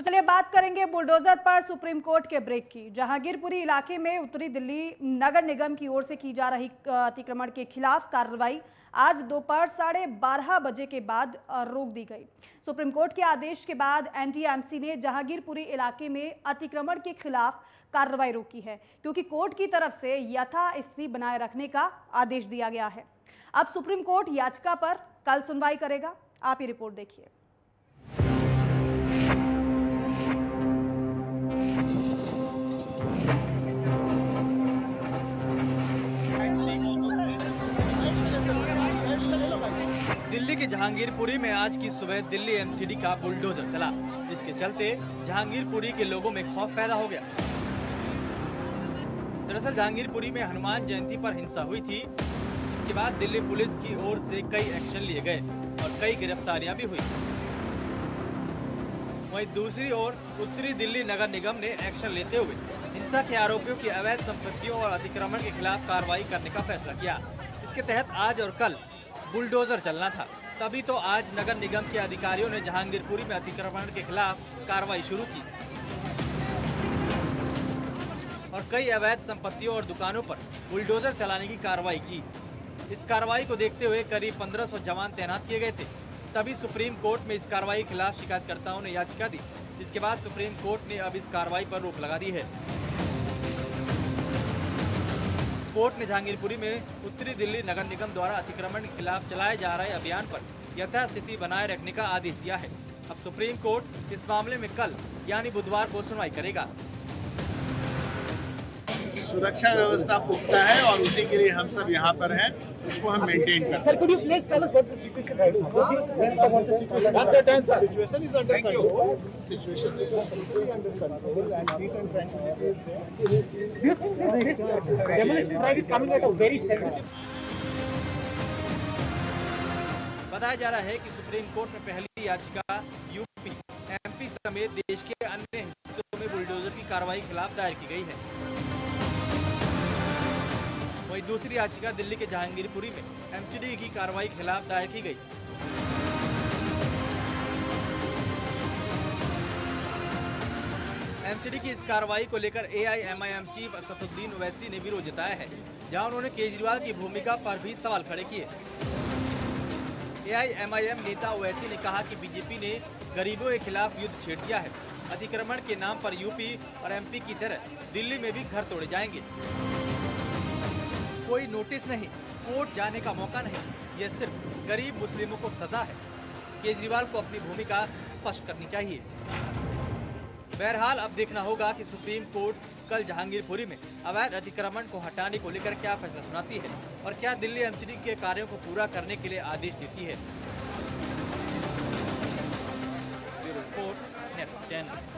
तो चलिए बात करेंगे बुलडोजर पर सुप्रीम कोर्ट के ब्रेक की। जहांगीरपुरी इलाके में उत्तरी दिल्ली नगर निगम की ओर से की जा रही अतिक्रमण के खिलाफ कार्रवाई आज दोपहर 12:30 बजे के बाद रोक दी गई। सुप्रीम कोर्ट के आदेश के बाद एनटीएमसी ने जहांगीरपुरी इलाके में अतिक्रमण के खिलाफ कार्रवाई रोकी है, क्योंकि कोर्ट की तरफ से यथास्थिति बनाए रखने का आदेश दिया गया है। अब सुप्रीम कोर्ट याचिका पर कल सुनवाई करेगा। आप ये रिपोर्ट देखिए। दिल्ली के जहांगीरपुरी में आज की सुबह दिल्ली एमसीडी का बुलडोजर चला। इसके चलते जहांगीरपुरी के लोगों में खौफ पैदा हो गया। दरअसल जहांगीरपुरी में हनुमान जयंती पर हिंसा हुई थी। इसके बाद दिल्ली पुलिस की ओर से कई एक्शन लिए गए और कई गिरफ्तारियां भी हुई। वहीं दूसरी ओर उत्तरी दिल्ली नगर निगम ने एक्शन लेते हुए हिंसा के आरोपियों की अवैध संपत्तियों और अतिक्रमण के खिलाफ कार्रवाई करने का फैसला किया। इसके तहत आज और कल बुलडोजर चलना था, तभी तो आज नगर निगम के अधिकारियों ने जहांगीरपुरी में अतिक्रमण के खिलाफ कार्रवाई शुरू की और कई अवैध संपत्तियों और दुकानों पर बुलडोजर चलाने की कार्रवाई की। इस कार्रवाई को देखते हुए करीब 1500 जवान तैनात किए गए थे। तभी सुप्रीम कोर्ट में इस कार्रवाई के खिलाफ शिकायतकर्ताओं ने याचिका दी, जिसके बाद सुप्रीम कोर्ट ने अब इस कार्रवाई पर रोक लगा दी है। कोर्ट ने जहांगीरपुरी में उत्तरी दिल्ली नगर निगम द्वारा अतिक्रमण के खिलाफ चलाए जा रहे अभियान पर यथास्थिति बनाए रखने का आदेश दिया है। अब सुप्रीम कोर्ट इस मामले में कल यानी बुधवार को सुनवाई करेगा। सुरक्षा व्यवस्था पुख्ता है और उसी के लिए हम सब यहाँ पर हैं, उसको हम मेंटेन करते हैं। Situation is under control, situation is completely under control and peace and tranquillity is there. बताया जा रहा है कि सुप्रीम कोर्ट में पहली याचिका यूपी, एमपी समेत देश के अन्य हिस्सों में बुलडोजर की कार्रवाई के खिलाफ दायर की गई है। वहीं दूसरी याचिका दिल्ली के जहांगीरपुरी में एमसीडी की कार्रवाई के खिलाफ दायर की गई। एमसीडी की इस कार्रवाई को लेकर एआईएमआईएम चीफ असदुद्दीन ओवैसी ने विरोध जताया है, जहां उन्होंने केजरीवाल की भूमिका पर भी सवाल खड़े किए। एआईएमआईएम नेता ओवैसी ने कहा कि बीजेपी ने गरीबों के खिलाफ युद्ध छेड़ दिया है। अतिक्रमण के नाम पर यूपी और एमपी की तरह दिल्ली में भी घर तोड़े जाएंगे। कोई नोटिस नहीं, कोर्ट जाने का मौका नहीं, यह सिर्फ गरीब मुस्लिमों को सजा है। केजरीवाल को अपनी भूमिका स्पष्ट करनी चाहिए। बहरहाल अब देखना होगा कि सुप्रीम कोर्ट कल जहांगीरपुरी में अवैध अतिक्रमण को हटाने को लेकर क्या फैसला सुनाती है और क्या दिल्ली एमसीडी के कार्यों को पूरा करने के लिए आदेश देती है। Bureau report, network 10।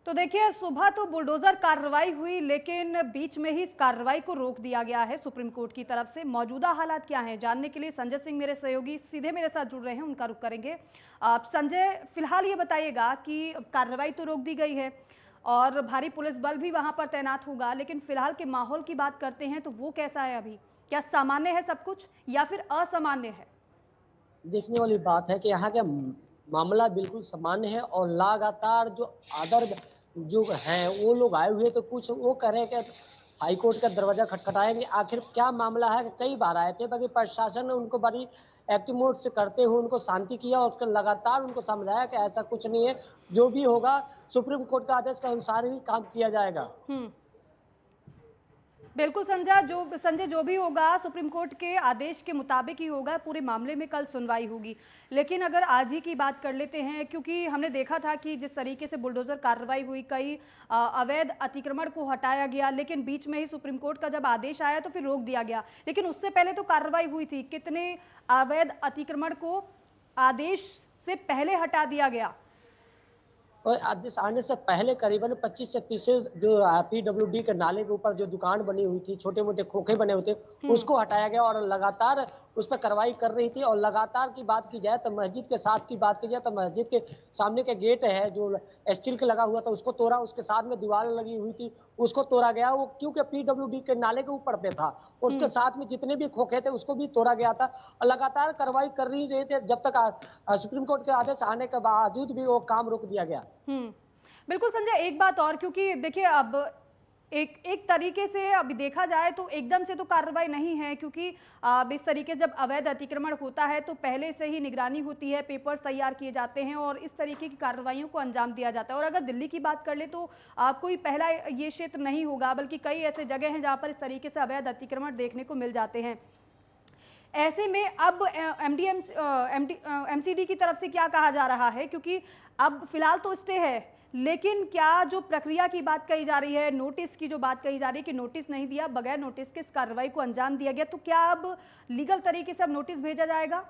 तो देखिए, सुबह तो बुलडोजर कार्रवाई हुई, लेकिन बीच में ही इस कार्रवाई को रोक दिया गया है सुप्रीम कोर्ट की तरफ से। मौजूदा हालात क्या हैं, जानने के लिए संजय सिंह मेरे सहयोगी सीधे मेरे साथ जुड़ रहे हैं, उनका रुख करेंगे। संजय, फिलहाल ये बताइएगा कि कार्रवाई तो रोक दी गई है और भारी पुलिस बल भी वहां पर तैनात होगा, लेकिन फिलहाल के माहौल की बात करते हैं तो वो कैसा है अभी? क्या सामान्य है सब कुछ या फिर असामान्य है? देखने वाली बात है कि यहाँ का मामला बिल्कुल सामान्य है और लगातार जो हैं वो लोग आए हुए, तो कुछ वो कह रहे हैं कि हाई कोर्ट का दरवाजा खटखटाएंगे। आखिर क्या मामला है? कई बार आए थे, बाकी प्रशासन ने उनको बड़ी एक्टिव मोड से करते हुए उनको शांति किया और उसके लगातार उनको समझाया कि ऐसा कुछ नहीं है, जो भी होगा सुप्रीम कोर्ट के आदेश के अनुसार ही काम किया जाएगा। बिल्कुल संजय, जो भी होगा सुप्रीम कोर्ट के आदेश के मुताबिक ही होगा। पूरे मामले में कल सुनवाई होगी। लेकिन अगर आज ही की बात कर लेते हैं, क्योंकि हमने देखा था कि जिस तरीके से बुलडोजर कार्रवाई हुई, कई अवैध अतिक्रमण को हटाया गया, लेकिन बीच में ही सुप्रीम कोर्ट का जब आदेश आया तो फिर रोक दिया गया। लेकिन उससे पहले तो कार्रवाई हुई थी। कितने अवैध अतिक्रमण को आदेश से पहले हटा दिया गया? और आदेश आने से पहले करीबन 25 से 30 जो पीडब्ल्यूडी के नाले के ऊपर जो दुकान बनी हुई थी, छोटे मोटे खोखे बने हुए थे, उसको हटाया गया और लगातार उस पर कार्रवाई कर रही थी। और लगातार की बात की जाए तो मस्जिद के साथ की बात की जाए तो मस्जिद के सामने के गेट है जो स्टील का लगा हुआ था उसको तोड़ा, उसके साथ में दीवार लगी हुई थी उसको तोड़ा गया, वो क्योंकि पीडब्ल्यूडी के नाले के ऊपर पे था। उसके साथ में जितने भी खोखे थे उसको भी तोड़ा गया था और लगातार कार्रवाई कर ही रहे थे जब तक सुप्रीम कोर्ट के आदेश आने के बावजूद भी वो काम रोक दिया गया। बिल्कुल संजय, एक बात और, क्योंकि देखिए अब एक तरीके से अभी देखा जाए तो एकदम से तो कार्रवाई नहीं है, क्योंकि अब इस तरीके जब अवैध अतिक्रमण होता है तो पहले से ही निगरानी होती है, पेपर्स तैयार किए जाते हैं और इस तरीके की कार्रवाइयों को अंजाम दिया जाता है। और अगर दिल्ली की बात कर ले तो कोई पहला ये क्षेत्र नहीं होगा, बल्कि कई ऐसे जगह हैं जहाँ पर इस तरीके से अवैध अतिक्रमण देखने को मिल जाते हैं। ऐसे में अब एमसीडी की तरफ से क्या कहा जा रहा है, क्योंकि अब फिलहाल तो स्टे है, लेकिन क्या जो प्रक्रिया की बात कही जा रही है, नोटिस की जो बात कही जा रही है कि नोटिस नहीं दिया, बगैर नोटिस के इस कार्रवाई को अंजाम दिया गया, तो क्या अब लीगल तरीके से अब नोटिस भेजा जाएगा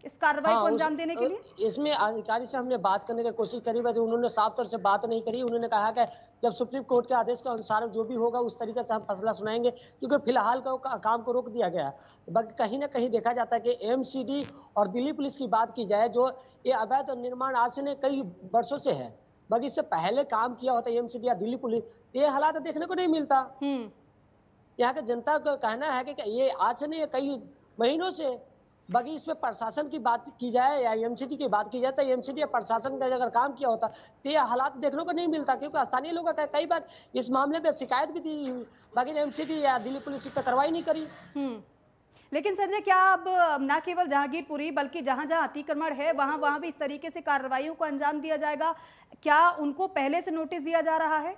इस कार्रवाई को अंजाम देने के लिए? इसमें अधिकारी से हमने बात करने की कोशिश करी, वैसे उन्होंने साफ तौर से बात नहीं करी। उन्होंने कहा कि जब सुप्रीम कोर्ट के आदेश के अनुसार जो भी होगा उस तरीके से हम फैसला सुनाएंगे, क्योंकि फिलहाल काम को रोक दिया गया है। बाकी कहीं ना कहीं देखा जाता है कि एमसीडी और दिल्ली पुलिस की बात की जाए, जो ये अवैध निर्माण आज से कई वर्षों से है, बाकी इससे पहले काम किया होता है एमसीडी या दिल्ली पुलिस, ये हालात देखने को नहीं मिलता। यहाँ के जनता का कहना है कि ये आज से नहीं, कई महीनों से। बाकी इसमें प्रशासन की बात की जाए या एमसीडी की बात की जाए तो एमसीडी या प्रशासन का अगर काम किया होता तो ये हालात देखने को नहीं मिलता, क्योंकि स्थानीय लोगों का कई बार इस मामले में शिकायत भी दी, बाकी एमसीडी या दिल्ली पुलिस इस पर कार्रवाई नहीं करी। लेकिन संजय, क्या अब न केवल जहांगीरपुरी बल्कि जहां जहां अतिक्रमण है वहां भी इस तरीके से कार्रवाइयों को अंजाम दिया जाएगा? क्या उनको पहले से नोटिस दिया जा रहा है?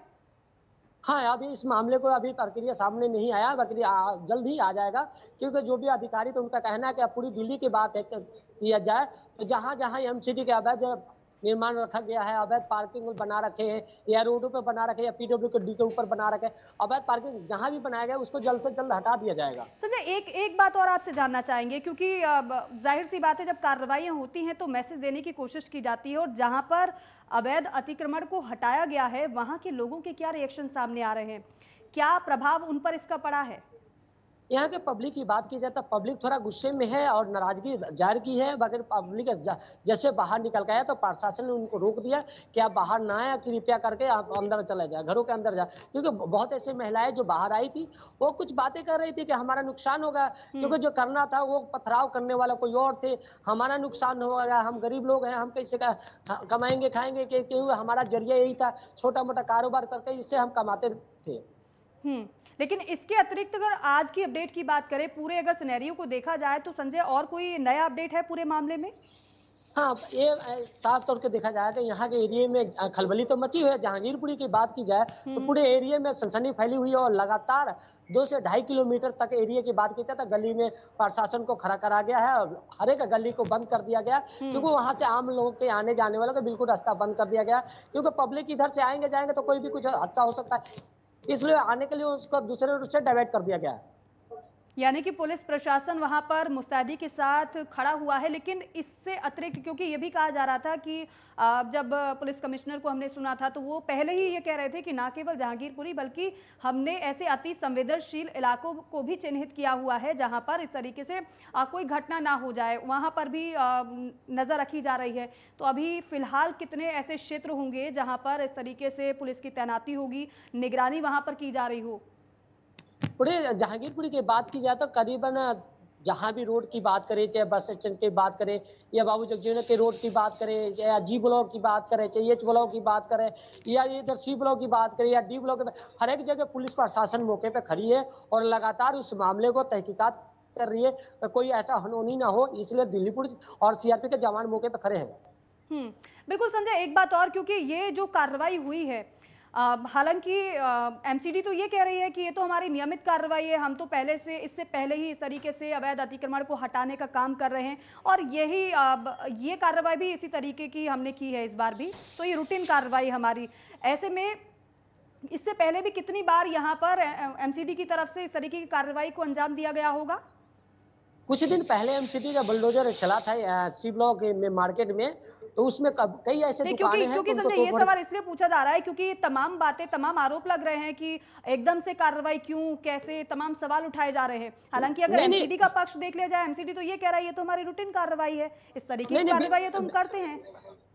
हाँ, अभी इस मामले को अभी प्रक्रिया सामने नहीं आया, बाकी जल्द ही आ जाएगा, क्योंकि जो भी अधिकारी तो उनका कहना है कि अब पूरी दिल्ली की बात है किया जाए तो जहाँ जहाँ एमसीडी के अवैध निर्माण रखा गया है, अवैध पार्किंग बना रखे हैं या रोडों पे बना रखे या पीडब्ल्यूडी के ऊपर बना रखे, अवैध पार्किंग जहां भी बनाया गया उसको जल्द से जल्द हटा दिया जाएगा। संजय, एक बात और आपसे जानना चाहेंगे, क्योंकि जाहिर सी बात है जब कार्रवाइयां होती हैं तो मैसेज देने की कोशिश की जाती है, और जहां पर अवैध अतिक्रमण को हटाया गया है वहां के लोगों के क्या रिएक्शन सामने आ रहे हैं, क्या प्रभाव उन पर इसका पड़ा है? यहाँ के पब्लिक की बात की जाए तो पब्लिक थोड़ा गुस्से में है और नाराजगी जाहिर की है, मगर पब्लिक जैसे बाहर निकल गया तो प्रशासन ने उनको रोक दिया कि आप बाहर ना आए, कृपया करके आप अंदर चले जाए, घरों के अंदर जाए। क्योंकि बहुत ऐसे महिलाएं जो बाहर आई थी वो कुछ बातें कर रही थी कि हमारा नुकसान होगा, क्योंकि जो करना था वो पथराव करने वाला कोई और थे, हमारा नुकसान होगा, हम गरीब लोग हैं, हम कैसे कमाएंगे खाएंगे, क्योंकि हमारा जरिया यही था, छोटा मोटा कारोबार करके इससे हम कमाते थे। लेकिन इसके अतिरिक्त अगर आज की अपडेट की बात करें, पूरे अगर सिनेरियो को देखा जाए तो संजय और कोई नया अपडेट है पूरे मामले में? हाँ, ये साफ तौर पे देखा जाए कि यहाँ के एरिया में खलबली तो मची हुई है। जहांगीरपुरी की बात की जाए तो पूरे एरिया में सनसनी फैली हुई है और लगातार 2 से 2.5 किलोमीटर तक एरिया की बात की जाए तो गली में प्रशासन को खड़ा करा गया है और हर एक गली को बंद कर दिया गया, क्योंकि वहां से आम लोगों के आने जाने वालों का बिल्कुल रास्ता बंद कर दिया गया, क्योंकि पब्लिक इधर से आएंगे जाएंगे तो कोई भी कुछ हादसा हो सकता है, इसलिए आने के लिए उसको दूसरे रूट से डाइवर्ट कर दिया गया है। यानी कि पुलिस प्रशासन वहां पर मुस्तैदी के साथ खड़ा हुआ है। लेकिन इससे अतिरिक्त, क्योंकि ये भी कहा जा रहा था कि जब पुलिस कमिश्नर को हमने सुना था तो वो पहले ही ये कह रहे थे कि ना केवल जहांगीरपुरी बल्कि हमने ऐसे अति संवेदनशील इलाकों को भी चिन्हित किया हुआ है जहां पर इस तरीके से कोई घटना ना हो जाए, वहां पर भी नज़र रखी जा रही है। तो अभी फिलहाल कितने ऐसे क्षेत्र होंगे जहाँ पर इस तरीके से पुलिस की तैनाती होगी, निगरानी वहाँ पर की जा रही हो? पूरे जहांगीरपुरी की बात की जाए तो करीबन जहां भी रोड की बात करें, चाहे बस स्टैंड की बात करें या बाबू जगजीवन के रोड की बात करें या जी ब्लॉक की बात करें, चाहे एच ब्लॉक की बात करें या इधर सी ब्लॉक की बात करें या डी ब्लॉक, हर एक जगह पुलिस प्रशासन मौके पे खड़ी है और लगातार उस मामले को तहकीकात कर रही है कि कोई ऐसा अनहोनी ना हो, इसलिए दिल्ली पुलिस और सीआरपी के जवान मौके पे खड़े हैं। बिल्कुल संजय, एक बात और, क्योंकि ये जो कार्रवाई हुई है, हालांकि एमसीडी तो ये कह रही है कि ये तो हमारी नियमित कार्रवाई है, हम तो पहले से इससे पहले ही इस तरीके से अवैध अतिक्रमण को हटाने का काम कर रहे हैं और ये कार्रवाई भी इसी तरीके की हमने की है इस बार भी, तो ये रूटीन कार्रवाई हमारी। ऐसे में इससे पहले भी कितनी बार यहाँ पर एमसीडी की तरफ से इस तरीके की कार्रवाई को अंजाम दिया गया होगा? कुछ दिन पहले एमसीडी का बुलडोजर चला था सी ब्लॉक में मार्केट में, तो उसमें कई ऐसे नहीं, दुकानें हैं क्योंकि तो उनको संजय ये तोड़-फोड़ सवाल इसलिए पूछा जा रहा है क्योंकि तमाम बातें, तमाम आरोप लग रहे हैं कि एकदम से कार्रवाई क्यों, कैसे, तमाम सवाल उठाए जा रहे हैं। हालांकि अगर नहीं, एमसीडी का पक्ष देख लिया जाए, एमसीडी तो ये कह रहा है ये तो हमारी रूटीन कार्रवाई है, इस तरीके की नहीं, कार्रवाई तो हम करते हैं।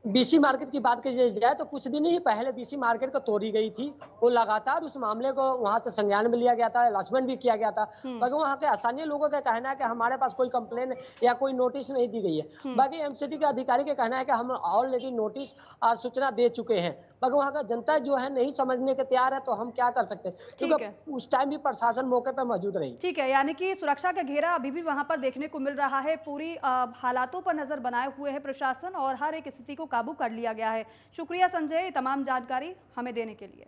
बीसी मार्केट की बात की जाए तो कुछ दिन ही पहले बीसी मार्केट को तोड़ी गई थी। वो लगातार उस मामले को वहां से संज्ञान में लिया गया था, लॉन्चमेंट भी किया गया था। बाकी वहां के स्थानीय लोगों का कहना है कि हमारे पास कोई कंप्लेन या कोई नोटिस नहीं दी गई है। बाकी एमसीडी के अधिकारी का कहना है कि हम ऑलरेडी नोटिस और सूचना दे चुके हैं। बाकी वहां का जनता जो है नहीं समझने के तैयार है, तो हम क्या कर सकते हैं, क्योंकि उस टाइम भी प्रशासन मौके पर मौजूद रही। ठीक है, यानी कि सुरक्षा का घेरा अभी भी वहां पर देखने को मिल रहा है। पूरी हालातों पर नजर बनाए हुए है प्रशासन और हर एक स्थिति को काबू कर लिया गया है। शुक्रिया संजय, तमाम जानकारी हमें देने के लिए।